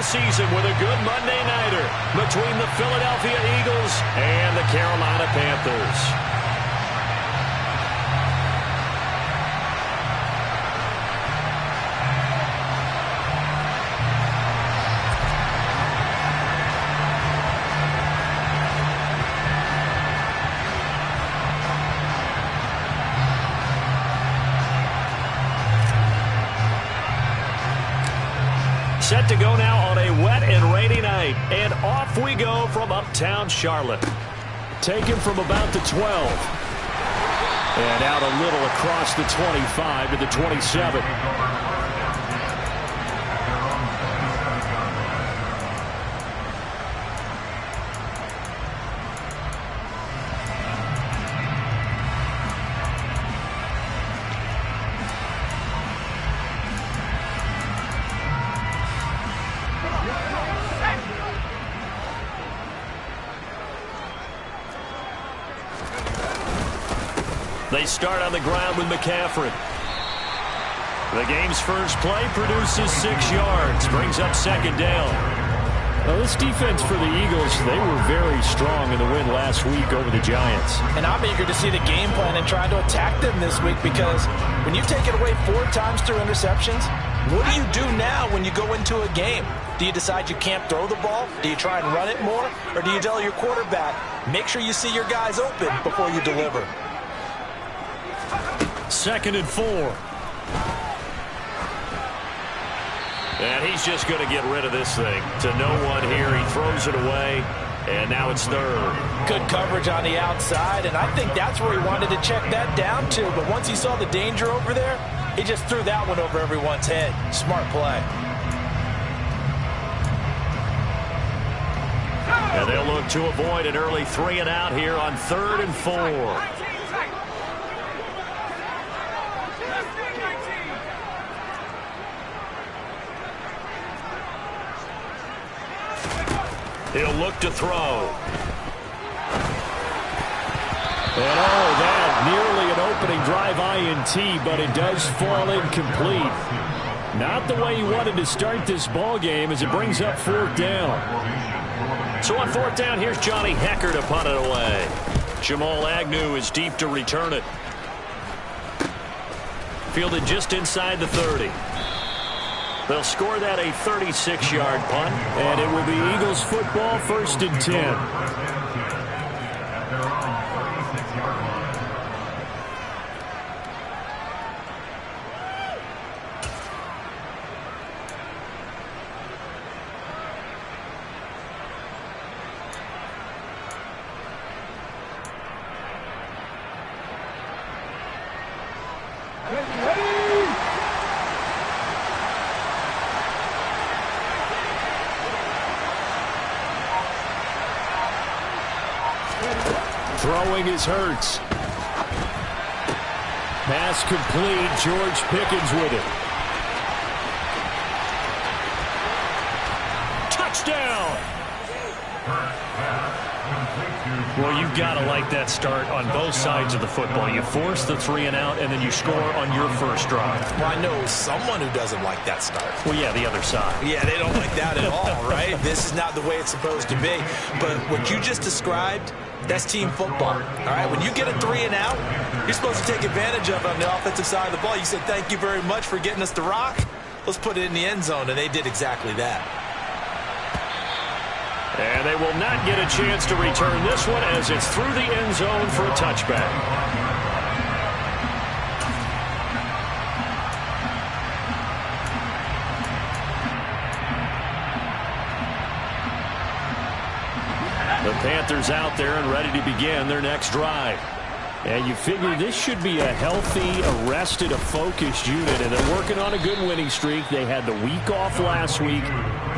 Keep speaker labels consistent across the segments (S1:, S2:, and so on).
S1: season with a good Monday nighter between the Philadelphia Eagles and the Carolina Panthers. Set to go now on a wet and rainy night. And off we go from uptown Charlotte. Taken from about the 12. And out a little across the 25 to the 27. They start on the ground with McCaffrey. The game's first play produces 6 yards, brings up second down. Well, this defense for the Eagles, they were very strong in the win last week over the Giants.
S2: And I'm eager to see the game plan and try to attack them this week, because when you take it away 4 times through interceptions, what do you do now when you go into a game? Do you decide you can't throw the ball? Do you try and run it more? Or do you tell your quarterback, make sure you see your guys open before you deliver?
S1: 2nd and 4. And he's just going to get rid of this thing. To no one here. He throws it away. And now it's 3rd.
S2: Good coverage on the outside. And I think that's where he wanted to check that down to. But once he saw the danger over there, he just threw that one over everyone's head. Smart play.
S1: And they'll look to avoid an early 3 and out here on 3rd and 4. He'll look to throw. And that nearly an opening drive INT, but it does fall incomplete. Not the way he wanted to start this ball game, as it brings up 4th down. So on 4th down, here's Johnny Hecker to punt it away. Jamal Agnew is deep to return it. Fielded just inside the 30. They'll score that a 36-yard punt, and it will be Eagles football, 1st and 10. Throwing is Hurts. Pass complete. George Pickens with it. Touchdown! Well, you've got to like that start on both sides of the football. You force the 3 and out, and then you score on your first drive.
S2: Well, I know someone who doesn't like that start.
S1: Well, yeah, the other side.
S2: Yeah, they don't like that at all, right? This is not the way it's supposed to be. But what you just described, that's team football. All right, when you get a 3 and out, you're supposed to take advantage of it on the offensive side of the ball. You said, thank you very much for getting us the rock. Let's put it in the end zone, and they did exactly that.
S1: And they will not get a chance to return this one, as it's through the end zone for a touchback. The Panthers out there and ready to begin their next drive. And you figure this should be a healthy, arrested, a focused unit, and they're working on a good winning streak. They had the week off last week.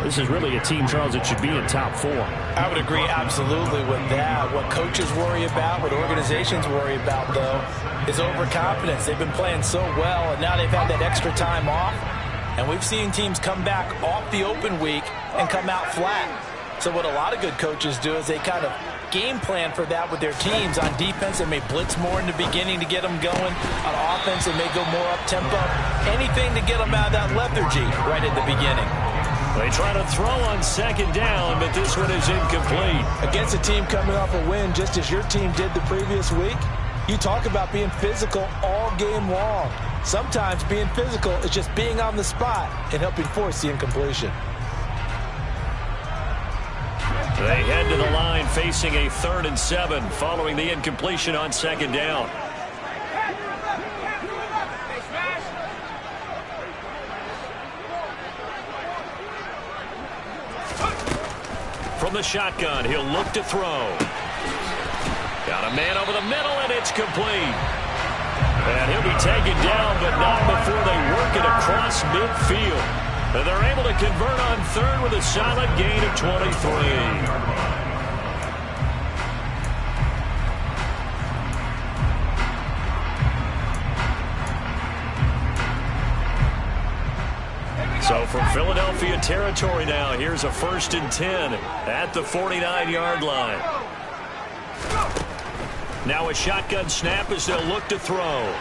S1: This is really a team, Charles, that should be in top 4.
S2: I would agree absolutely with that. What coaches worry about, what organizations worry about, though, is overconfidence. They've been playing so well, and now they've had that extra time off. And we've seen teams come back off the open week and come out flat. So what a lot of good coaches do is they kind of game plan for that with their teams. On defense, they may blitz more in the beginning to get them going. On offense, they may go more up-tempo. Anything to get them out of that lethargy right at the beginning.
S1: They try to throw on second down, but this one is incomplete.
S2: Against a team coming off a win just as your team did the previous week, you talk about being physical all game long. Sometimes being physical is just being on the spot and helping force the incompletion.
S1: They head to the line facing a 3rd and 7 following the incompletion on second down. From the shotgun, he'll look to throw. Got a man over the middle, and it's complete. And he'll be taken down, but not before they work it across midfield. And they're able to convert on 3rd with a solid gain of 23. So from Philadelphia territory now, here's a 1st and 10 at the 49-yard line. Now a shotgun snap as they'll look to throw.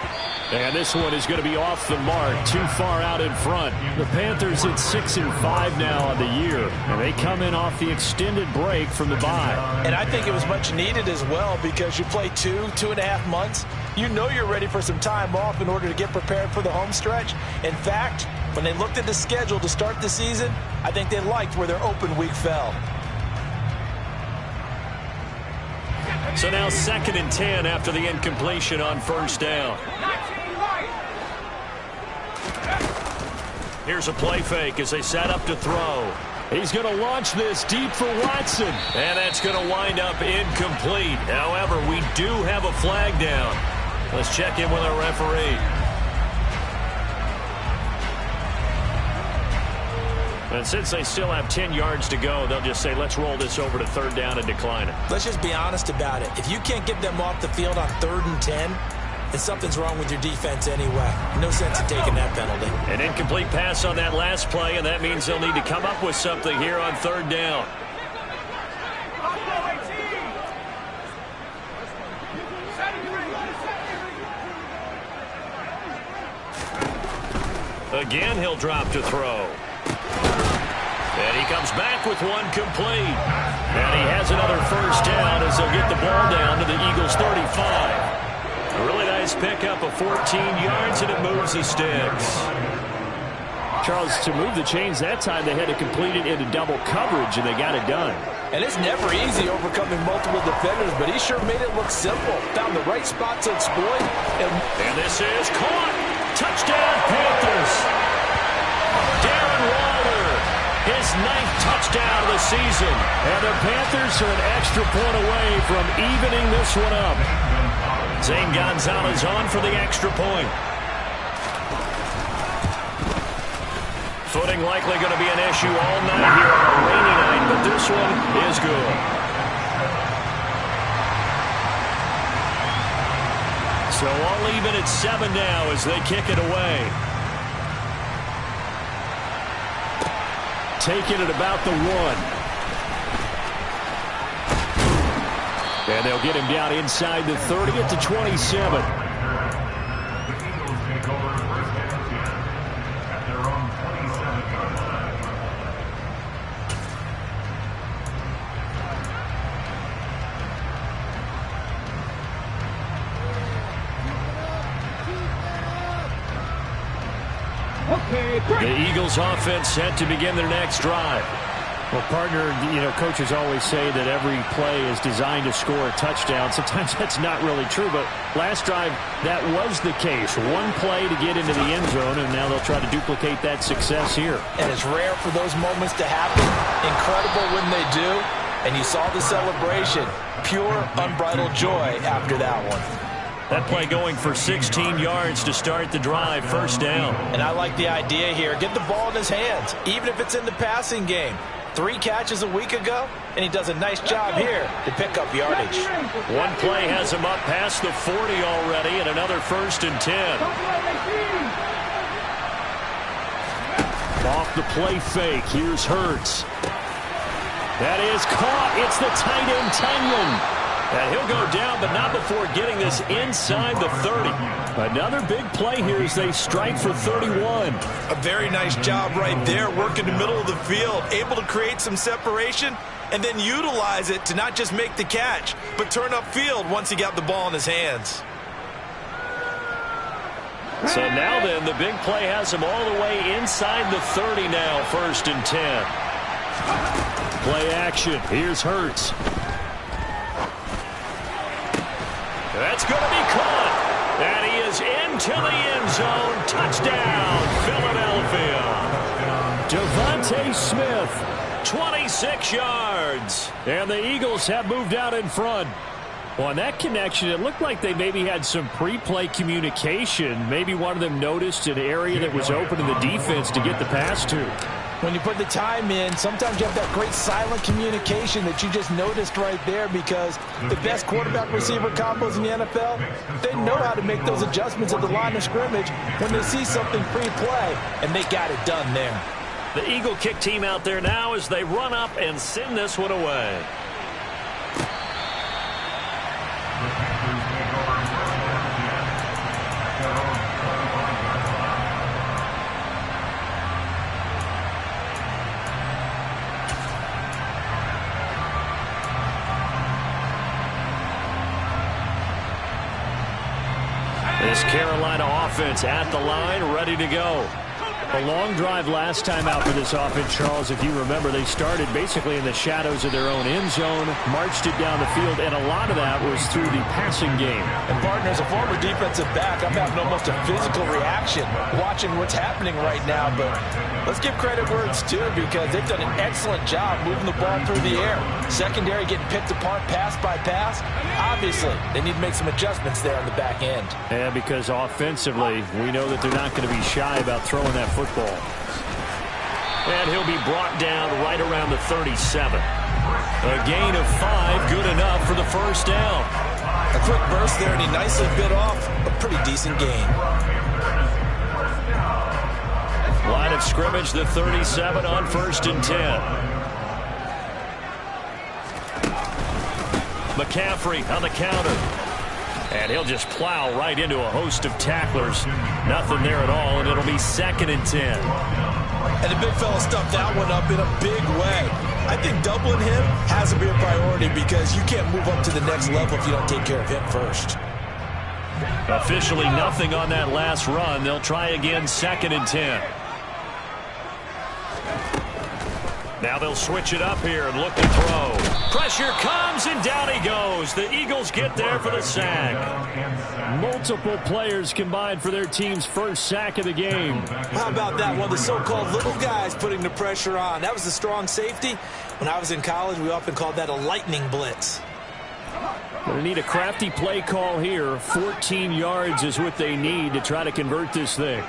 S1: And this one is going to be off the mark, too far out in front. The Panthers at 6 and 5 now on the year, and they come in off the extended break from the bye.
S2: And I think it was much needed as well because you play 2.5 months. You know you're ready for some time off in order to get prepared for the home stretch. In fact, when they looked at the schedule to start the season, I think they liked where their open week fell.
S1: So now 2nd and 10 after the incompletion on 1st down. Here's a play fake as they set up to throw. He's going to launch this deep for Watson. And that's going to wind up incomplete. However, we do have a flag down. Let's check in with our referee. And since they still have 10 yards to go, they'll just say, let's roll this over to 3rd down and decline it.
S2: Let's just be honest about it. If you can't get them off the field on 3rd and 10, then something's wrong with your defense anyway. No sense in taking that penalty.
S1: An incomplete pass on that last play, and that means they'll need to come up with something here on 3rd down. Again, he'll drop to throw. And he comes back with one complete. And he has another 1st down as they'll get the ball down to the Eagles' 35. A really nice pickup of 14 yards, and it moves the sticks.
S3: Charles, to move the chains that time, they had to complete it into double coverage, and they got it done.
S2: And it's never easy overcoming multiple defenders, but he sure made it look simple. Found the right spot to exploit.
S1: And this is caught. Touchdown, Panthers. Darren Waller, his 9th touchdown of the season.
S3: And the Panthers are an extra point away from evening this one up.
S1: Zane Gonzalez on for the extra point. Footing likely going to be an issue all night here on a rainy night, but this one is good. So all even at 7 now as they kick it away.
S3: Taking it about the 1. And they'll get him down inside the 30 at the 27.
S1: The Eagles offense set to begin their next drive.
S3: Well, partner, coaches always say that every play is designed to score a touchdown. Sometimes that's not really true, but last drive, that was the case. One play to get into the end zone, and now they'll try to duplicate that success here.
S2: And it's rare for those moments to happen. Incredible when they do. And you saw the celebration. Pure, unbridled joy after that one.
S1: That play going for 16 yards to start the drive, 1st down.
S2: And I like the idea here. Get the ball in his hands, even if it's in the passing game. 3 catches a week ago, and he does a nice job here to pick up yardage.
S1: One play has him up past the 40 already, and another 1st and 10.
S3: Off the play fake, here's Hurts. That is caught. It's the tight end, Tanyan.
S1: And he'll go down, but not before getting this inside the 30. Another big play here as they strike for 31.
S2: A very nice job right there, working the middle of the field, able to create some separation and then utilize it to not just make the catch, but turn upfield once he got the ball in his hands.
S1: So now then, the big play has him all the way inside the 30 now, 1st and 10. Play action. Here's Hurts. That's going to be caught. And he is into the end zone. Touchdown, Philadelphia. Devontae Smith, 26 yards. And the Eagles have moved out in front. Well, on that connection, it looked like they maybe had some pre-play communication. Maybe one of them noticed an area that was open in the defense to get the pass to.
S2: When you put the time in, sometimes you have that great silent communication that you just noticed right there, because the best quarterback-receiver combos in the NFL, they know how to make those adjustments at the line of scrimmage when they see something pre-play, and they got it done there.
S1: The Eagle kick team out there now as they run up and send this one away. This Carolina offense at the line, ready to go. A long drive last time out for this offense, Charles. If you remember, they started basically in the shadows of their own end zone, marched it down the field, and a lot of that was through the passing game.
S2: And, partner, as a former defensive back, I'm having almost a physical reaction watching what's happening right now. But let's give credit where it's due, because they've done an excellent job moving the ball through the air. Secondary getting picked apart pass by pass. Obviously, they need to make some adjustments there on the back end.
S1: Yeah, because offensively, we know that they're not going to be shy about throwing that football. And he'll be brought down right around the 37. A gain of 5, good enough for the first down.
S2: A quick burst there, and he nicely bit off a pretty decent gain.
S1: Line of scrimmage, the 37 on 1st and 10. McCaffrey on the counter. And he'll just plow right into a host of tacklers. Nothing there at all, and it'll be 2nd and 10.
S2: And the big fella stuffed that one up in a big way. I think doubling him has to be a priority, because you can't move up to the next level if you don't take care of him first.
S1: Officially nothing on that last run. They'll try again, 2nd and 10. Now they'll switch it up here and look to throw. Pressure comes, and down he goes. The Eagles get there for the sack. Multiple players combined for their team's first sack of the game.
S2: How about that? One of the so-called little guys putting the pressure on. That was a strong safety. When I was in college, we often called that a lightning blitz.
S1: They need a crafty play call here. 14 yards is what they need to try to convert this thing.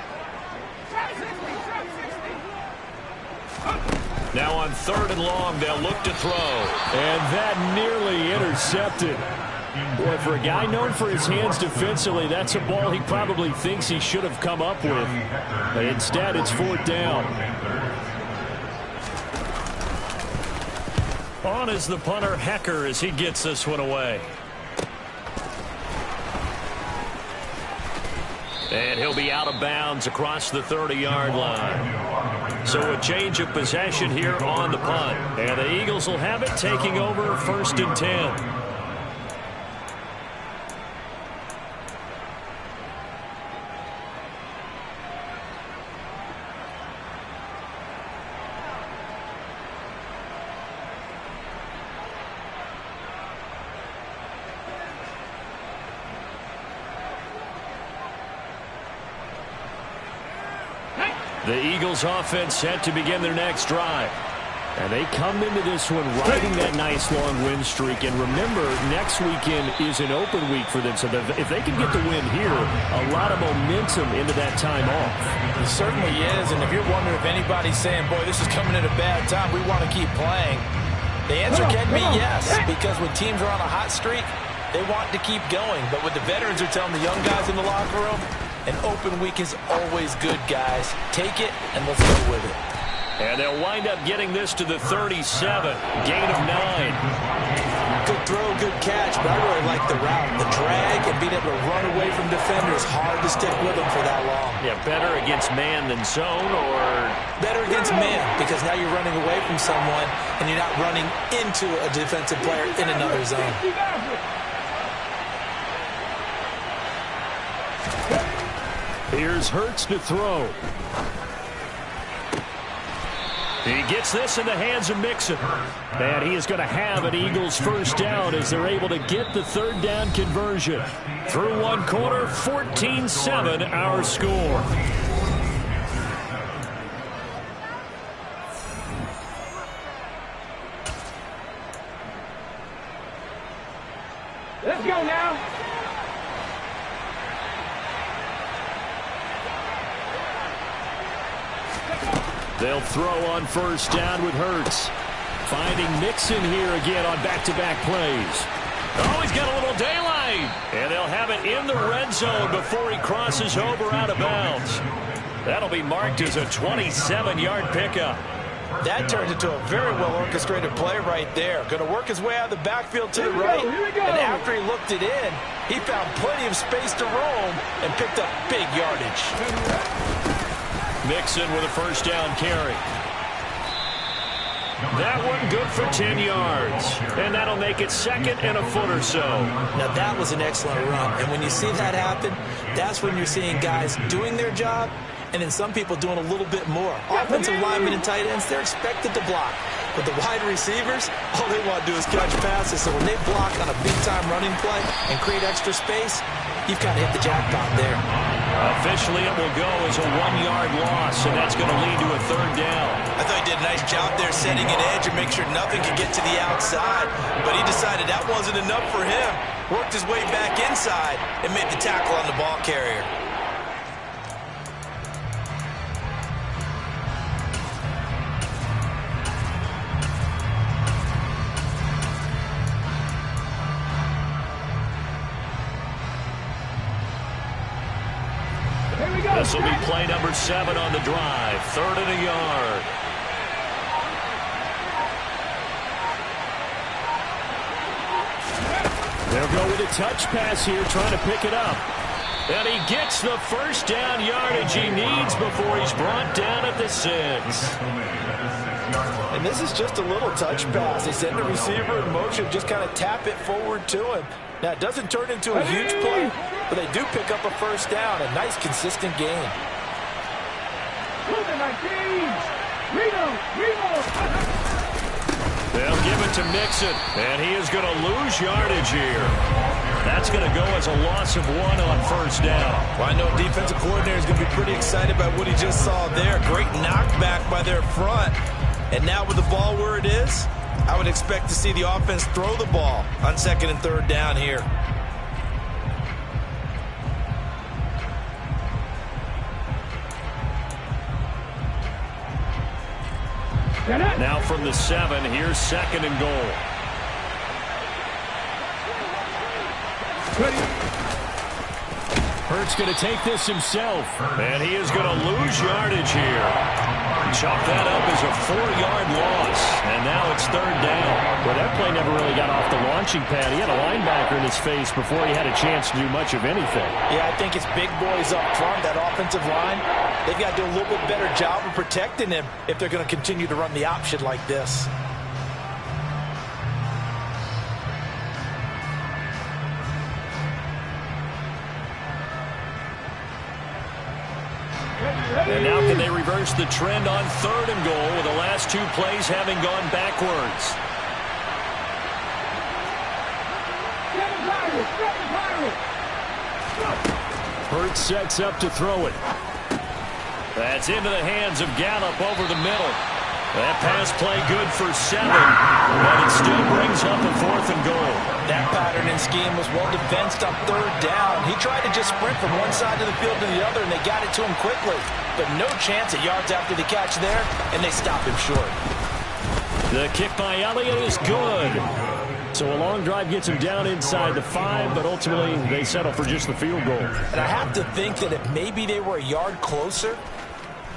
S1: Now on 3rd and long, they'll look to throw. And that nearly intercepted. Boy, for a guy known for his hands defensively, that's a ball he probably thinks he should have come up with. But instead, it's 4th down. On is the punter, Hecker, as he gets this one away. And he'll be out of bounds across the 30-yard line. So a change of possession here on the punt. And the Eagles will have it, taking over 1st and 10. The Eagles offense set to begin their next drive. And they come into this one riding that nice long win streak. And remember, next weekend is an open week for them. So if they can get the win here, a lot of momentum into that time off.
S2: It certainly is. And if you're wondering if anybody's saying, boy, this is coming at a bad time, we want to keep playing, the answer can be yes. Because when teams are on a hot streak, they want to keep going. But what the veterans are telling the young guys in the locker room, an open week is always good, guys. Take it, and let's go with it.
S1: And they'll wind up getting this to the 37. Gain of 9.
S2: Good throw, good catch, but I really like the route. The drag and being able to run away from defenders, hard to stick with them for that long.
S3: Yeah, better against man than zone, or?
S2: Better against man, because now you're running away from someone and you're not running into a defensive player in another zone.
S1: Here's Hurts to throw. He gets this in the hands of Mixon. And he is going to have an Eagles first down as they're able to get the third down conversion. Through one quarter, 14-7 our score.
S4: Let's go now.
S1: They'll throw on first down with Hurts. Finding Mixon here again on back-to-back plays. Oh, he's got a little daylight. And they'll have it in the red zone before he crosses over out of bounds. That'll be marked as a 27-yard pickup.
S2: That turned into a very well-orchestrated play right there. Going to work his way out of the backfield to the right. And after he looked it in, he found plenty of space to roam and picked up big yardage.
S1: Mixon with a first down carry. That one good for 10 yards. And that'll make it second and a foot or so.
S2: Now that was an excellent run. And when you see that happen, that's when you're seeing guys doing their job and then some people doing a little bit more. Offensive linemen and tight ends, they're expected to block. But the wide receivers, all they want to do is catch passes. So when they block on a big-time running play and create extra space, you've kind of hit the jackpot there.
S1: Officially, it will go as a 1-yard loss, and that's going to lead to a third down.
S2: I thought he did a nice job there setting an edge and make sure nothing could get to the outside. But he decided that wasn't enough for him. Worked his way back inside and made the tackle on the ball carrier.
S1: This will be play number 7 on the drive. 3rd and a yard. They'll go with a touch pass here, trying to pick it up. And he gets the first down yardage he needs before he's brought down at the 6.
S2: And this is just a little touch pass. They send the receiver in motion, just kind of tap it forward to him. Now, it doesn't turn into a huge play, but they do pick up a first down. A nice, consistent game.
S1: They'll give it to Mixon, and he is going to lose yardage here. That's going to go as a loss of 1 on first down.
S2: Well, I know defensive coordinator is going to be pretty excited by what he just saw there. Great knockback by their front. And now with the ball where it is, I would expect to see the offense throw the ball on 2nd and 3rd down here.
S1: Now from the 7, here's 2nd and goal. Hurts going to take this himself, and he is going to lose yardage here. Chalk that up as a 4-yard loss, and now it's 3rd down.
S3: Well, that play never really got off the launching pad. He had a linebacker in his face before he had a chance to do much of anything.
S2: Yeah, I think it's big boys up front, that offensive line. They've got to do a little bit better job of protecting him if they're going to continue to run the option like this.
S1: And now can they reverse the trend on 3rd and goal with the last 2 plays having gone backwards? Hurts sets up to throw it. That's into the hands of Gallup over the middle. That pass play good for 7, but it still brings up a 4th and goal.
S2: That pattern and scheme was well defensed on 3rd down. He tried to just sprint from one side of the field to the other, and they got it to him quickly. But no chance at yards after the catch there, and they stop him short.
S1: The kick by Elliott is good. So a long drive gets him down inside the 5, but ultimately they settle for just the field goal.
S2: And I have to think that if maybe they were a yard closer,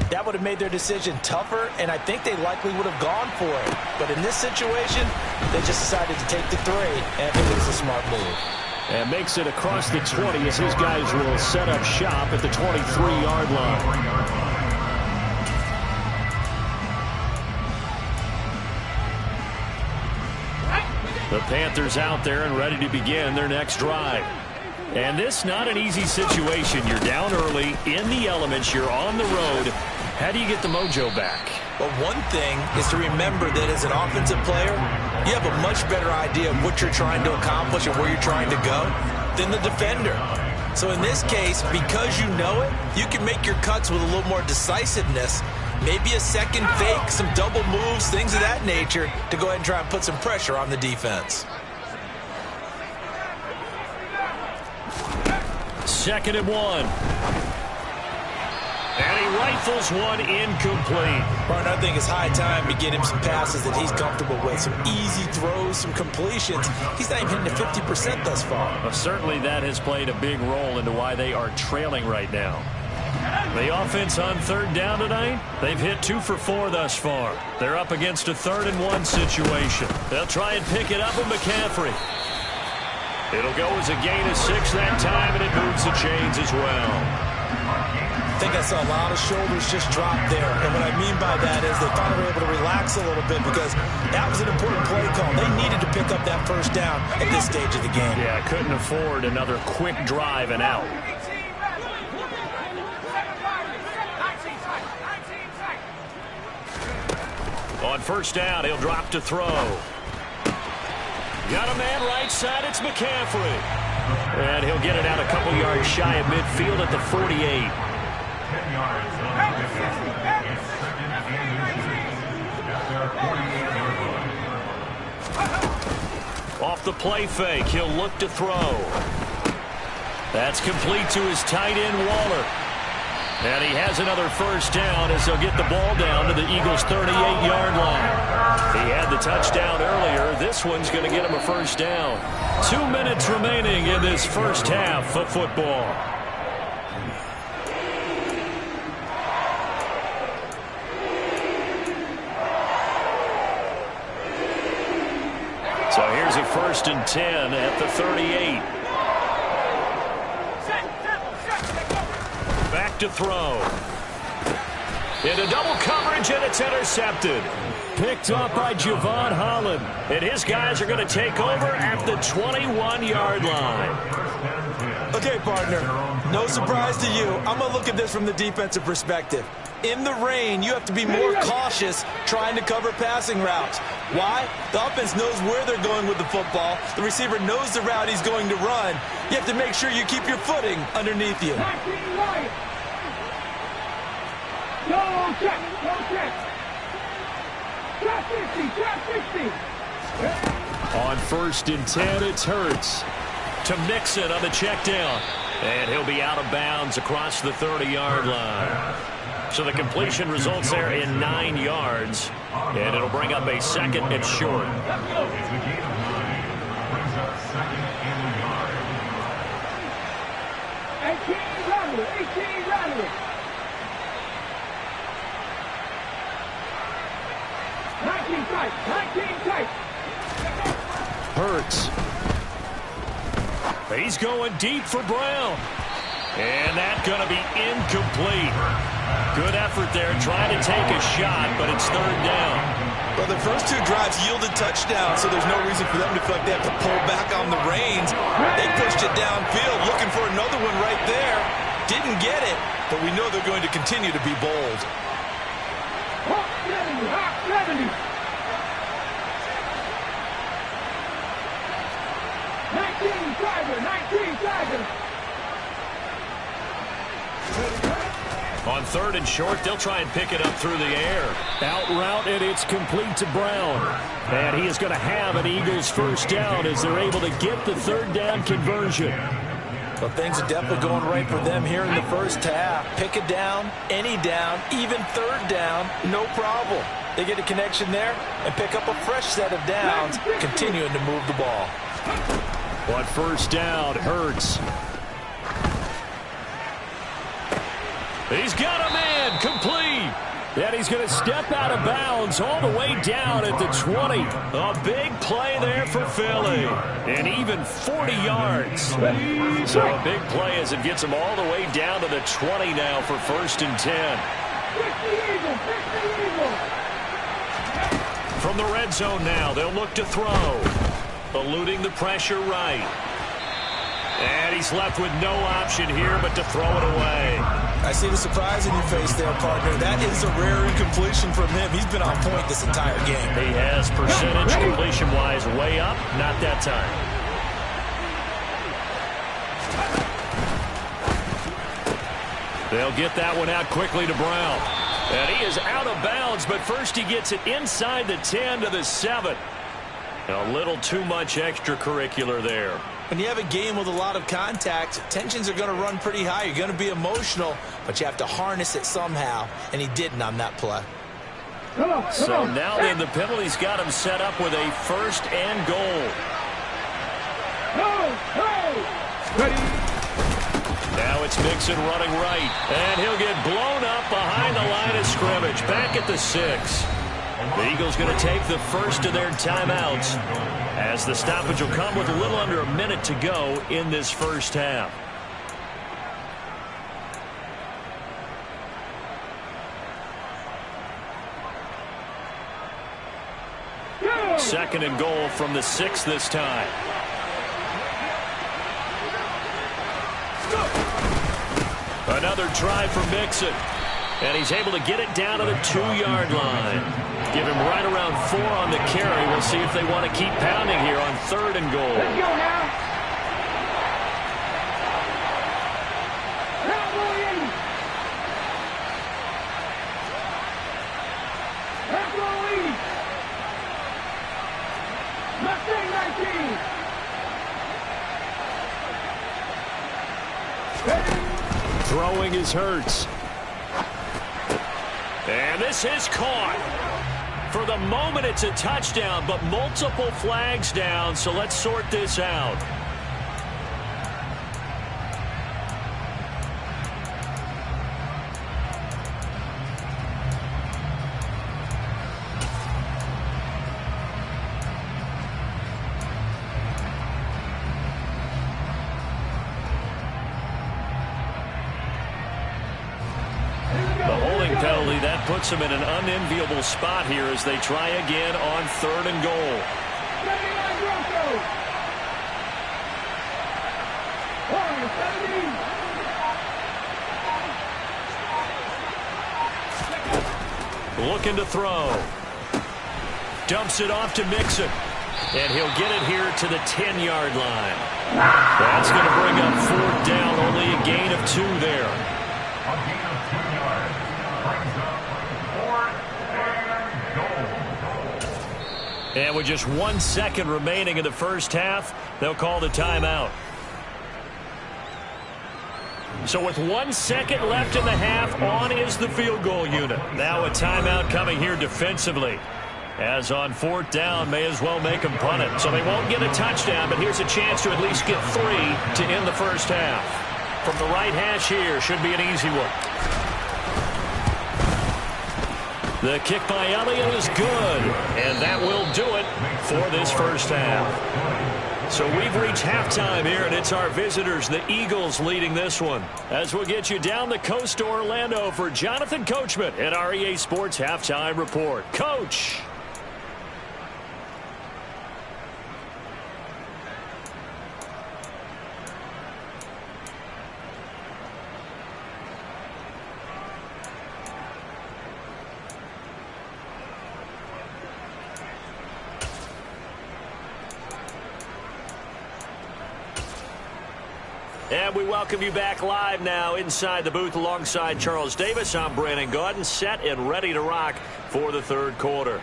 S2: that would have made their decision tougher, and I think they likely would have gone for it. But in this situation, they just decided to take the 3, and I think it was a smart move.
S3: And makes it across the 20 as his guys will set up shop at the 23-yard line. The Panthers out there and ready to begin their next drive. And this not an easy situation. You're down early, in the elements, you're on the road. How do you get the mojo back?
S2: Well, one thing is to remember that as an offensive player, you have a much better idea of what you're trying to accomplish and where you're trying to go than the defender. So in this case, because you know it, you can make your cuts with a little more decisiveness. Maybe a second fake, some double moves, things of that nature to go ahead and try and put some pressure on the defense.
S3: 2nd and 1. And he rifles one incomplete.
S2: Martin, I think it's high time to get him some passes that he's comfortable with. Some easy throws, some completions. He's not even hitting to 50% thus far.
S3: Well, certainly that has played a big role into why they are trailing right now. The offense on 3rd down tonight, they've hit 2 for 4 thus far. They're up against a 3rd and 1 situation. They'll try and pick it up with McCaffrey. It'll go as a gain of 6 that time, and it moves the chains as well.
S2: I think I saw a lot of shoulders just drop there. And what I mean by that is they finally were able to relax a little bit because that was an important play call. They needed to pick up that 1st down at this stage of the game.
S3: Yeah, couldn't afford another quick drive and out. On 1st down, he'll drop to throw. Got a man right side, it's McCaffrey. And he'll get it out a couple yards shy of midfield at the 48. Off the play fake, he'll look to throw. That's complete to his tight end, Waller. And he has another 1st down as they'll get the ball down to the Eagles' 38-yard line. He had the touchdown earlier. This one's going to get him a 1st down. 2 minutes remaining in this 1st half of football. So here's a 1st and 10 at the 38. Back to throw. Into double coverage, and it's intercepted. Picked up by Javon Holland. And his guys are going to take over at the 21-yard line.
S2: Okay, partner, no surprise to you. I'm going to look at this from the defensive perspective. In the rain, you have to be more cautious trying to cover passing routes. Why? The offense knows where they're going with the football. The receiver knows the route he's going to run. You have to make sure you keep your footing underneath you.
S4: No check. Trap 50.
S3: On 1st and 10, it's Hurts to Mixon on the check down. And he'll be out of bounds across the 30-yard line. So the completion results there in 9 yards. And it'll bring up a 2nd and short. Hurts. He's going deep for Brown. And that's going to be incomplete. Good effort there, trying to take a shot, but it's 3rd down.
S2: Well, the first 2 drives yielded touchdowns, so there's no reason for them to feel like they have to pull back on the reins. They pushed it downfield, looking for another one right there. Didn't get it, but we know they're going to continue to be bold.
S4: Hawk 70. 19 Tiger.
S3: On 3rd and short, they'll try and pick it up through the air. Out route, and it's complete to Brown. And he is going to have an Eagles 1st down as they're able to get the 3rd down conversion.
S2: Well, things are definitely going right for them here in the 1st half. Pick a down, any down, even 3rd down, no problem. They get a connection there and pick up a fresh set of downs, continuing to move the ball.
S3: On 1st down, Hurts.
S1: He's got a man, complete. And he's going to step out of bounds all the way down at the 20. A big play there for Philly. And even 40 yards. So a big play as it gets him all the way down to the 20 now for 1st and 10. From the red zone now, they'll look to throw. Eluding the pressure right. And he's left with no option here but to throw it away.
S2: I see the surprise in your face there, partner. That is a rare incompletion from him. He's been on point this entire game.
S3: He has percentage completion-wise way up. Not that time.
S1: They'll get that one out quickly to Brown. And he is out of bounds, but first he gets it inside the 10 to the 7. A little too much extracurricular there.
S2: When you have a game with a lot of contact, tensions are going to run pretty high. You're going to be emotional, but you have to harness it somehow, and he didn't on that play.
S1: So now then the penalty's got him set up with a 1st and goal. Now it's Mixon running right, and he'll get blown up behind the line of scrimmage, back at the 6. The Eagles going to take the first of their timeouts as the stoppage will come with a little under a minute to go in this first half. Second and goal from the 6 this time. Another try for Mixon. And he's able to get it down to the 2-yard line. Give him right around 4 on the carry. We'll see if they want to keep pounding here on 3rd and goal.
S4: Let's go now.
S1: Throwing is Hurts. And this is caught. For the moment, it's a touchdown, but multiple flags down, so let's sort this out. Penalty that puts them in an unenviable spot here as they try again on 3rd and goal. Looking to throw. Dumps it off to Mixon. And he'll get it here to the 10-yard line. That's going to bring up 4th down, only a gain of 2 there. And with just 1 second remaining in the first half, they'll call the timeout. So with 1 second left in the half, on is the field goal unit. Now a timeout coming here defensively. As on 4th down, may as well make them punt it. So they won't get a touchdown, but here's a chance to at least get 3 to end the first half. From the right hash here, should be an easy one. The kick by Elliott is good, and that will do it for this first half. So we've reached halftime here, and it's our visitors, the Eagles, leading this one. As we'll get you down the coast to Orlando for Jonathan Coachman at our EA Sports Halftime Report. Coach. And we welcome you back live now inside the booth alongside Charles Davis. I'm Brandon Gaudin, set and ready to rock for the 3rd quarter.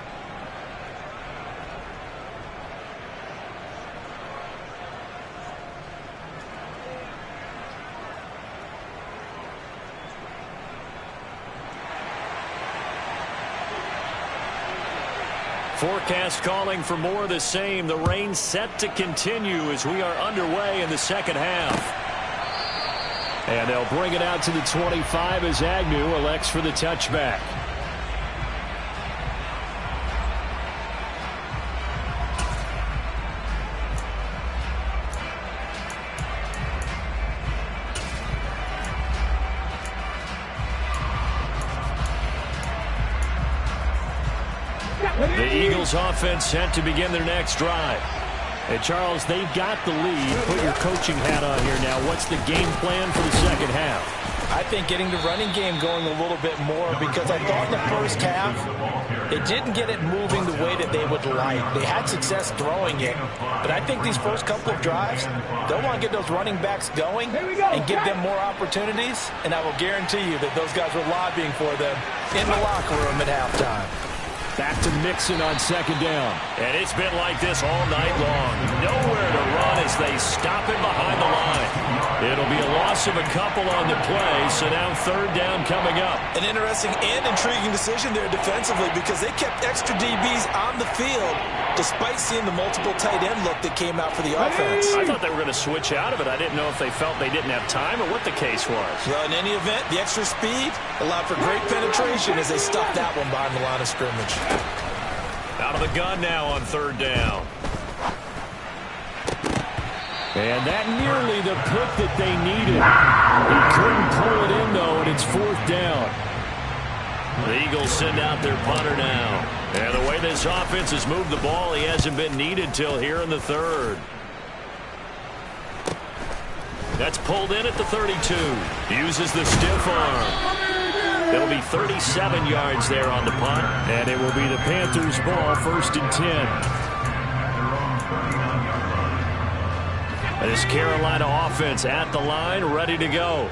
S1: Forecast calling for more of the same. The rain set to continue as we are underway in the second half. And they'll bring it out to the 25 as Agnew elects for the touchback. The Eagles offense set to begin their next drive. Hey, Charles, they've got the lead. Put your coaching hat on here now. What's the game plan for the second half?
S2: I think getting the running game going a little bit more, because I thought in the first half they didn't get it moving the way that they would like. They had success throwing it, but I think these first couple of drives, they'll want to get those running backs going and give them more opportunities, and I will guarantee you that those guys were lobbying for them in the locker room at halftime.
S1: Back to Mixon on second down.
S3: And it's been like this all night long. Nowhere to run as they stop him behind the line. It'll be a loss of a couple on the play, so now third down coming up.
S2: An interesting and intriguing decision there defensively, because they kept extra DBs on the field despite seeing the multiple tight end look that came out for the offense.
S3: I thought they were going to switch out of it. I didn't know if they felt they didn't have time or what the case was.
S2: Well, in any event, the extra speed allowed for great penetration as they stuffed that one behind the line of scrimmage.
S3: Out of the gun now on third down.
S1: And that nearly the pick that they needed. He couldn't pull it in, though, and it's fourth down.
S3: The Eagles send out their punter now. And the way this offense has moved the ball, he hasn't been needed till here in the third. That's pulled in at the 32. Uses the stiff arm. It'll be 37 yards there on the punt.
S1: And it will be the Panthers' ball, 1st and 10.
S3: This Carolina offense at the line, ready to go.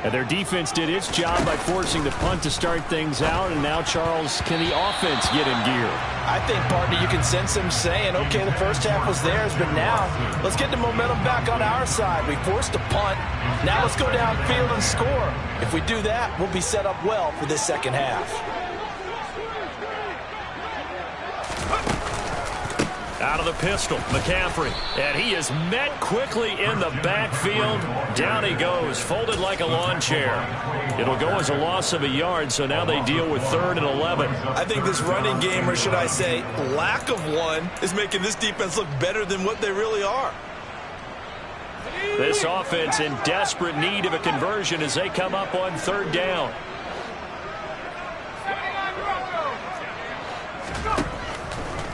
S1: And their defense did its job by forcing the punt to start things out. And now, Charles, can the offense get in gear?
S2: I think, partner, you can sense them saying, okay, the first half was theirs, but now let's get the momentum back on our side. We forced a punt. Now let's go downfield and score. If we do that, we'll be set up well for this second half.
S3: Out of the pistol, McCaffrey. And he is met quickly in the backfield. Down he goes, folded like a lawn chair. It'll go as a loss of a yard, so now they deal with 3rd and 11.
S2: I think this running game, or should I say lack of one, is making this defense look better than what they really are.
S3: This offense in desperate need of a conversion as they come up on third down.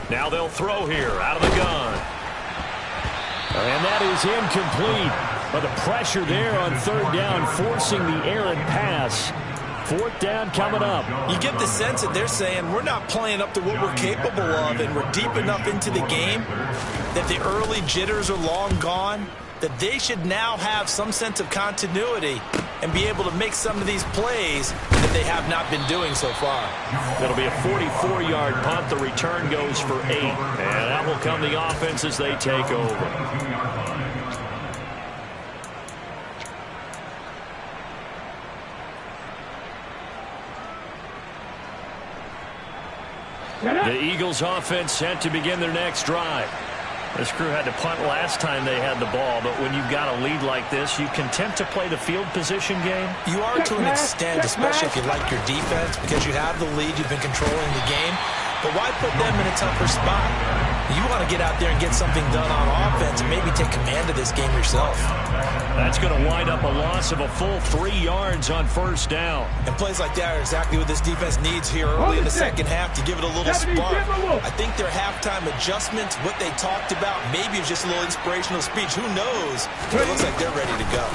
S3: Now they'll throw here out of the gun.
S1: And that is incomplete. But the pressure there on third down, forcing the errant pass. 4th down coming up.
S2: You get the sense that they're saying we're not playing up to what we're capable of, and we're deep enough into the game that the early jitters are long gone, that they should now have some sense of continuity and be able to make some of these plays that they have not been doing so far.
S3: It'll be a 44-yard punt. The return goes for 8. And that will come the offense as they take over. The Eagles offense set to begin their next drive. This crew had to punt last time they had the ball, but when you've got a lead like this, you content to play the field position game?
S2: You are to an extent, especially if you like your defense, because you have the lead, you've been controlling the game. But why put them in a tougher spot? You want to get out there and get something done on offense and maybe take command of this game yourself.
S3: That's going to wind up a loss of a full 3 yards on first down.
S2: And plays like that are exactly what this defense needs here early in the second half to give it a little spark. I think their halftime adjustments, what they talked about, maybe it's just a little inspirational speech. Who knows? But it looks like they're ready to go.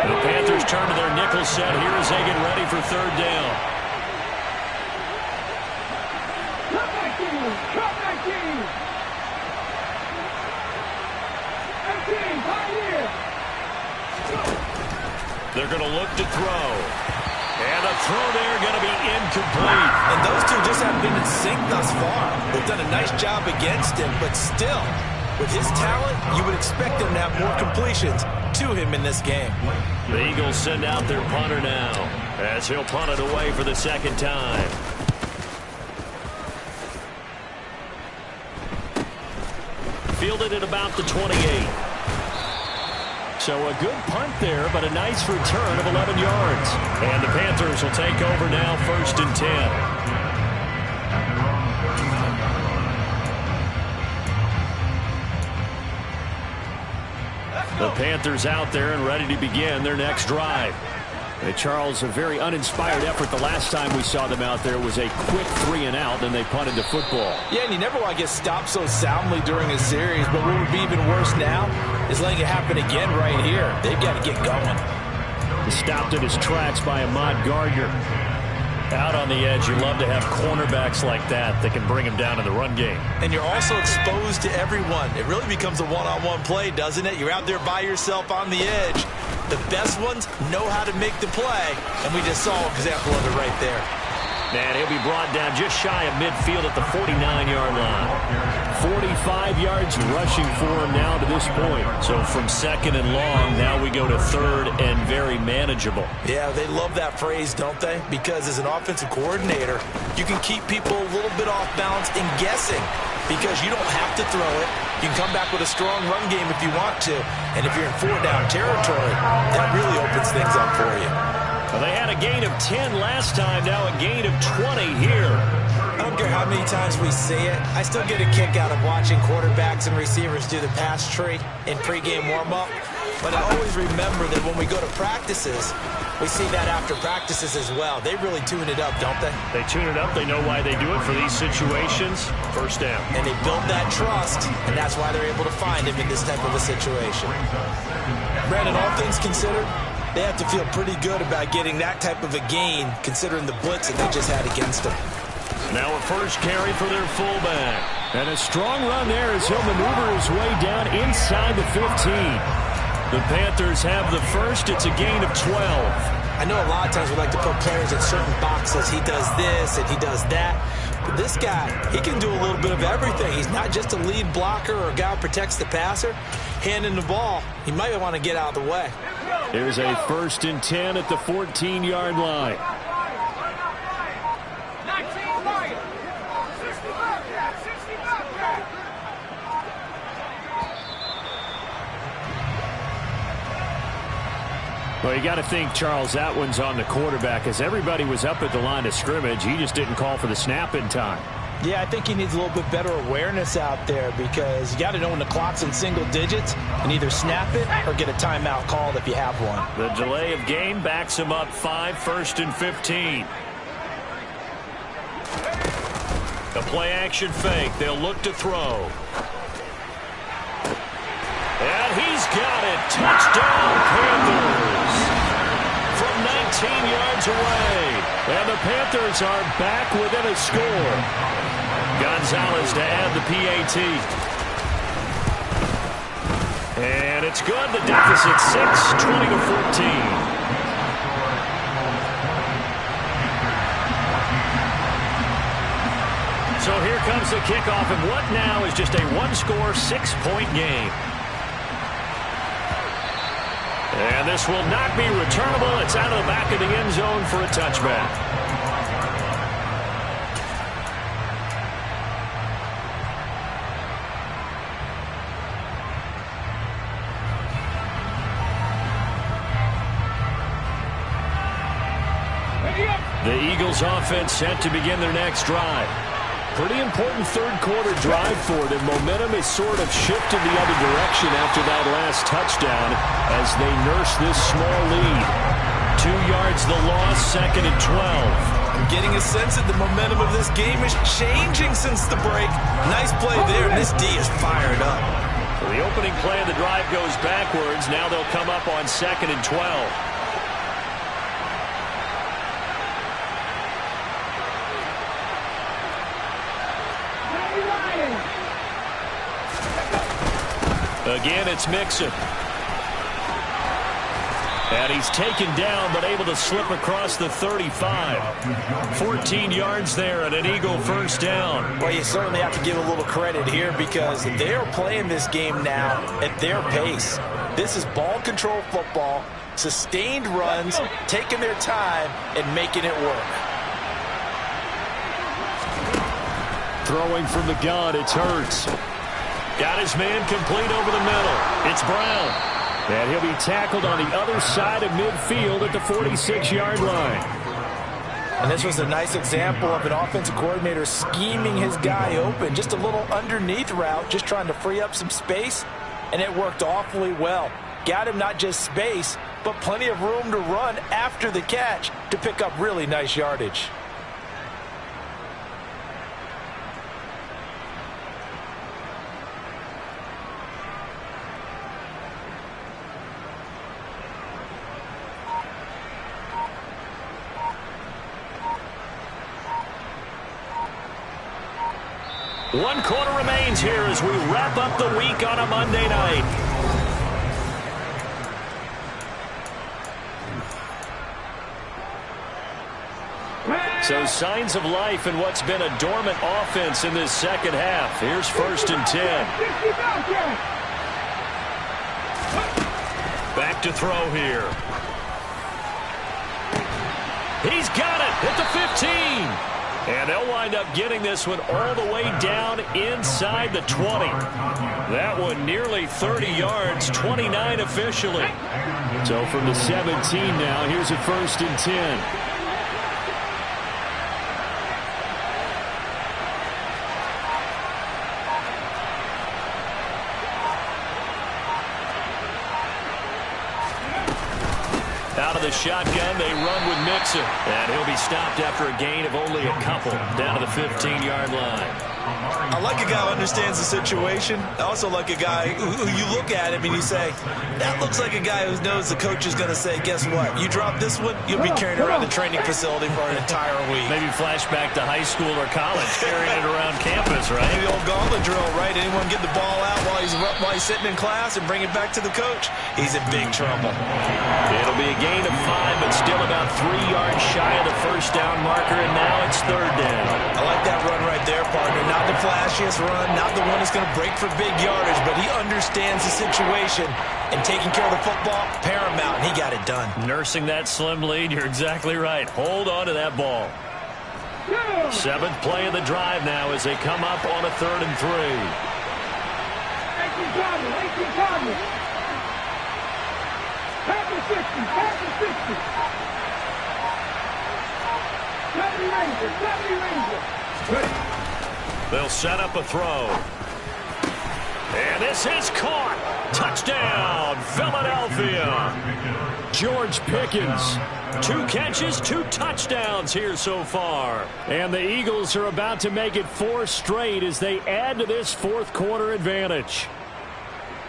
S3: The Panthers turn to their nickel set here as they get ready for third down.
S4: Cut back team! Cut back team! Back team, pioneer!
S3: They're going to look to throw. And a throw there going to be incomplete.
S2: And those two just haven't been in sync thus far. They've done a nice job against him, but still, with his talent, you would expect them to have more completions to him in this game.
S3: The Eagles send out their punter now.
S1: As he'll punt it away for the second time. Fielded at about the 28. So a good punt there, but a nice return of 11 yards. And the Panthers will take over now, 1st and 10. The Panthers out there and ready to begin their next drive. Charles, a very uninspired effort the last time we saw them out there was a quick 3-and-out, and they punted the football.
S2: Yeah, and you never want to get stopped so soundly during a series, but what would be even worse now is letting it happen again right here. They've got to get going.
S3: He's stopped in his tracks by Ahmad Gardner.
S1: Out on the edge, you love to have cornerbacks like that can bring him down in the run game.
S2: And you're also exposed to everyone. It really becomes a one-on-one play, doesn't it? You're out there by yourself on the edge. The best ones know how to make the play, and we just saw an example of it right there.
S1: And he'll be brought down just shy of midfield at the 49-yard line. 45 yards rushing for him now to this point. So from 2nd and long, now we go to 3rd and very manageable.
S2: Yeah, they love that phrase, don't they? Because as an offensive coordinator, you can keep people a little bit off balance and guessing because you don't have to throw it. You can come back with a strong run game if you want to. And if you're in 4-down territory, that really opens things up for you.
S1: Well, they had a gain of 10 last time, now a gain of 20 here.
S2: I don't care how many times we say it, I still get a kick out of watching quarterbacks and receivers do the pass tree in pregame warm-up. But I always remember that when we go to practices, we see that after practices as well. They really tune it up, don't they?
S3: They tune it up. They know why they do it for these situations. 1st down.
S2: And they build that trust, and that's why they're able to find him in this type of a situation. Brandon, all things considered, they have to feel pretty good about getting that type of a gain, considering the blitz that they just had against them.
S1: Now a first carry for their fullback.
S3: And a strong run there as he'll maneuver his way down inside the 15.
S1: The Panthers have the first. It's a gain of 12.
S2: I know a lot of times we like to put players in certain boxes. He does this and he does that. But this guy, he can do a little bit of everything. He's not just a lead blocker or a guy who protects the passer. Handing the ball, he might want to get out of the way.
S3: Here's a 1st and 10 at the 14-yard line. Well, you got to think, Charles, that one's on the quarterback. As everybody was up at the line of scrimmage, he just didn't call for the snap in time.
S2: Yeah, I think he needs a little bit better awareness out there because you got to know when the clock's in single digits and either snap it or get a timeout called if you have one.
S1: The delay of game backs him up 5, 1st and 15. The play action fake. They'll look to throw. And he's got it. Touchdown, Panthers. From 19 yards away. And the Panthers are back within a score. Gonzalez to add the PAT. And it's good. The deficit 6, 20-14. So here comes the kickoff, and what now is just a one-score, 6-point game. And this will not be returnable. It's out of the back of the end zone for a touchback. The Eagles offense set to begin their next drive. Pretty important third-quarter drive for them. Momentum has sort of shifted the other direction after that last touchdown as they nurse this small lead. 2 yards the loss, 2nd and 12.
S2: I'm getting a sense that the momentum of this game is changing since the break. Nice play there, and this D is fired up.
S1: So the opening play of the drive goes backwards. Now they'll come up on 2nd and 12. Again, it's Mixon. And he's taken down, but able to slip across the 35. 14 yards there and an Eagle first down.
S2: Well, you certainly have to give a little credit here because they are playing this game now at their pace. This is ball control football. Sustained runs, taking their time, and making it work.
S1: Throwing from the gun, it's Hurts. Got his man complete over the middle. It's Brown. And he'll be tackled on the other side of midfield at the 46-yard line.
S2: And this was a nice example of an offensive coordinator scheming his guy open. Just a little underneath route, just trying to free up some space, and it worked awfully well. Got him not just space, but plenty of room to run after the catch to pick up really nice yardage.
S1: One quarter remains here as we wrap up the week on a Monday night. So signs of life in what's been a dormant offense in this second half. Here's 1st and 10. Back to throw here. He's got it at the 15. And they'll wind up getting this one all the way down inside the 20. That one nearly 30 yards, 29 officially. So from the 17 now, here's a 1st and 10. Out of the shotgun, they run with Mixon. And he'll be stopped after a gain of only a couple down to the 15-yard line.
S2: I like a guy who understands the situation. I also like a guy who you look at him and you say, that looks like a guy who knows the coach is going to say, guess what? You drop this one, you'll be carrying around the training facility for an entire week.
S1: Maybe flashback to high school or college, carrying it around campus, right?
S2: Maybe the old gauntlet drill, right? Anyone get the ball out while he's sitting in class and bring it back to the coach? He's in big trouble.
S1: It'll be a gain of 5, but still about 3 yards shy of the first down marker, and now it's 3rd down.
S2: I like that run right there, partner. Not the flashiest run, not the one that's going to break for big yardage, but he understands the situation, and taking care of the football, paramount, and he got it done.
S1: Nursing that slim lead, you're exactly right. Hold on to that ball. 7th play of the drive now as they come up on a 3rd and 3.
S4: 18 targets. Pass the 60. 70 Ranger.
S1: They'll set up a throw. And this is caught. Touchdown, Philadelphia. George Pickens. 2 catches, 2 touchdowns here so far. And the Eagles are about to make it 4 straight as they add to this 4th quarter advantage.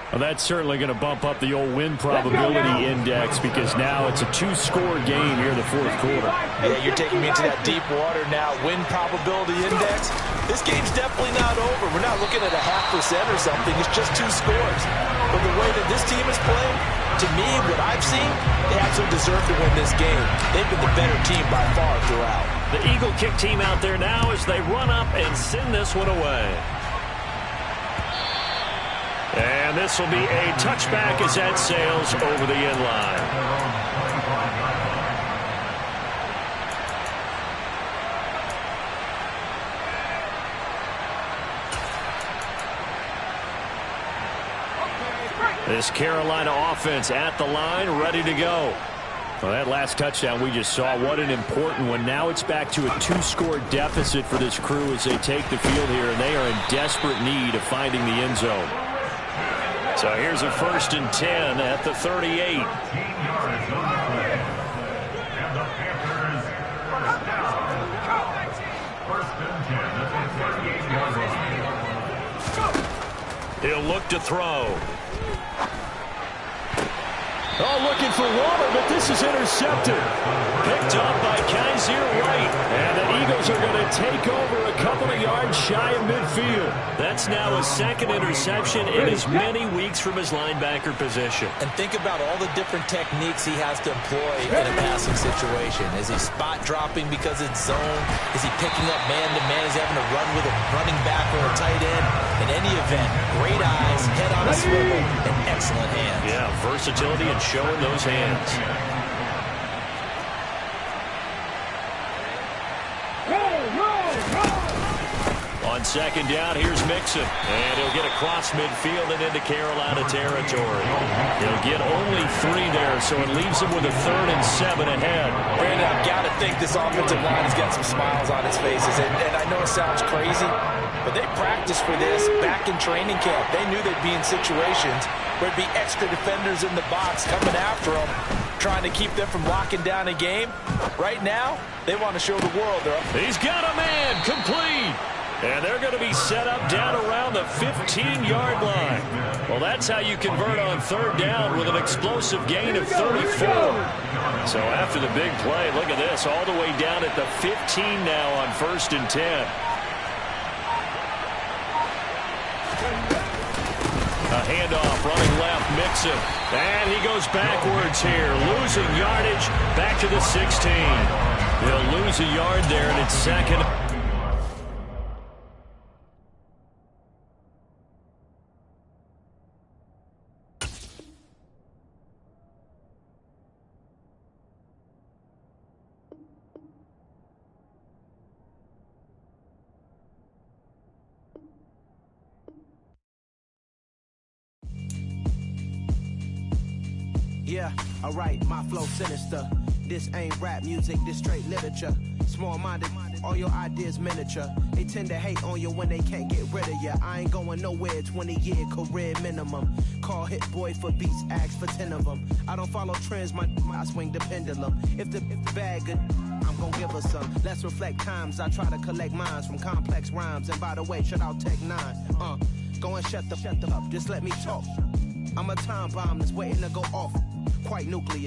S1: Well, that's certainly going to bump up the old win probability index because now it's a 2-score game here in the 4th quarter.
S2: Yeah, you're taking me into that deep water now. Win probability index. This game's definitely not over. We're not looking at a 0.5% or something. It's just 2 scores. But the way that this team is playing, to me, what I've seen, they absolutely deserve to win this game. They've been the better team by far throughout.
S1: The Eagle kick team out there now as they run up and send this one away. And this will be a touchback as that sails over the end line. This Carolina offense at the line, ready to go. Well, that last touchdown we just saw, what an important one. Now it's back to a 2-score deficit for this crew as they take the field here, and they are in desperate need of finding the end zone. So here's a 1st and 10 at the 38. He'll look to throw. Oh, looking for water, but this is intercepted. Picked up by Kaiser White. And the Eagles are going to take over a couple of yards shy of midfield. That's now a 2nd interception in as many weeks from his linebacker position.
S2: And think about all the different techniques he has to employ in a passing situation. Is he spot dropping because it's zone? Is he picking up man-to-man? Is he having to run with a running back or a tight end? In any event, great eyes, head on a swivel, and excellent hands.
S1: Yeah, versatility and showing those hands. On second down, here's Mixon. And he'll get across midfield and into Carolina territory. He'll get only 3 there, so it leaves him with a 3rd and 7 ahead.
S2: Brandon, I've got to think this offensive line has got some smiles on its faces. And I know it sounds crazy, but they practiced for this back in training camp. They knew they'd be in situations where there'd be extra defenders in the box coming after them, trying to keep them from locking down a game. Right now, they want to show the world they're up.
S1: He's got a man, complete. And they're going to be set up down around the 15-yard line. Well, that's how you convert on 3rd down with an explosive gain of 34. So after the big play, look at this, all the way down at the 15 now on 1st and 10. A handoff, running left, Mixon. And he goes backwards here, losing yardage back to the 16. He'll lose a yard there, and it's 2nd.
S5: Yeah, alright, my flow sinister. This ain't rap music, this straight literature. Small-minded, all your ideas miniature. They tend to hate on you when they can't get rid of you. I ain't going nowhere, 20-year career minimum. Call Hit Boy for beats, ask for 10 of them. I don't follow trends, I swing the pendulum. If the bag good, I'm gonna give her some. Let's reflect times, I try to collect minds from complex rhymes. And by the way, shout out Tech 9. Go and shut the up, just let me talk. I'm a time bomb that's waiting to go off. Quite nuclear.